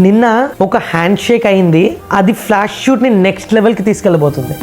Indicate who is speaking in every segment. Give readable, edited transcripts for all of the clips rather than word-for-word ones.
Speaker 1: నిన్న ఒక hand shake అయింది, అది ఫ్లాష్ షూట్ ని నెక్స్ట్ లెవెల్ కి తీసుకెళ్ళబోతుంది.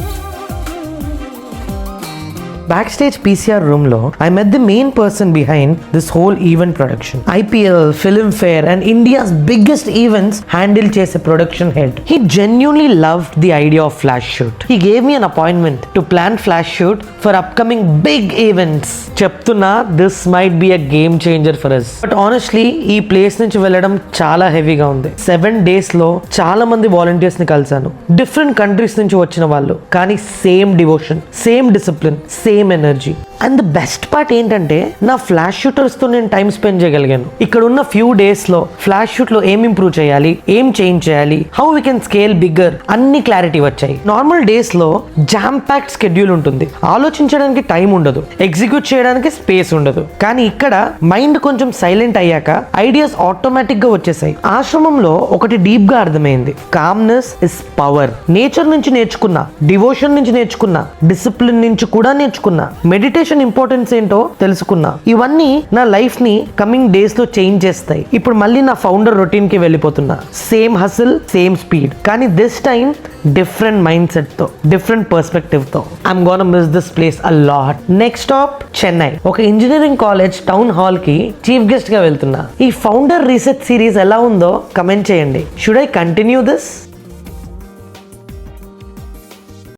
Speaker 1: Backstage PCR room lo, I met the main person behind this whole event production. IPL, Filmfare and India's biggest events handle chese production head. He genuinely loved the idea of flash shoot. He gave me an appointment to plan flash shoot for upcoming big events. Cheptuna, this might be a game changer for us. But honestly, ee place nunchi velladam chaala heavy ga undi. 7 days lo chaala mandi volunteers ni kalsanu. Different countries nunchi vachina vallu, kani same devotion, same discipline, same energy. And the best part ఏంటంటే నా flash షూటర్స్తో నేను time spend చేయగలిగాను. ఇక్కడ ఉన్న few డేస్లో flash షూట్లో ఏం improve చేయాలి, ఏం చేంజ్ చేయాలి, how we can scale bigger, అన్ని క్లారిటీ వచ్చాయి. నార్మల్ డేస్లో జామ్ ప్యాక్డ్ స్కెడ్యూల్ ఉంటుంది, ఆలోచించడానికి టైం ఉండదు, ఎగ్జిక్యూట్ చేయడానికి స్పేస్ ఉండదు. కానీ ఇక్కడ మైండ్ కొంచెం సైలెంట్ అయ్యాక ఐడియాస్ ఆటోమేటిక్ గా వచ్చేసాయి. ఆశ్రమంలో ఒకటి డీప్ గా అర్థమైంది, కామ్నెస్ ఇస్ పవర్. నేచర్ నుంచి నేర్చుకున్నా, డివోషన్ నుంచి నేర్చుకున్నా, డిసిప్లిన్ నుంచి కూడా నేర్చుకున్నా, మెడిటేషన్ ఇంపార్టెన్స్ ఏంటో తెలుసుకున్నా. ఇవన్నీ నా లైఫ్ ని కమింగ్ డేస్ లో చేంజ్ చేస్తాయి. ఇప్పుడు మళ్ళీ నా ఫౌండర్ రొటీన్ కి వెళ్ళిపోతున్నా. సేమ్ హసిల్, సేమ్ స్పీడ్, కానీ this time different mind set తో, డిఫరెంట్ పర్స్పెక్టివ్ తో. I'm gonna miss this place a lot. Next stop Chennai. ఒక ఇంజనీరింగ్ కాలేజ్ టౌన్ హాల్ కి చీఫ్ గెస్ట్ గా వెళ్తున్నా. ఈ ఫౌండర్ రీసెర్చ్ సిరీస్ ఎలా ఉందో కమెంట్ చేయండి. Should I continue this?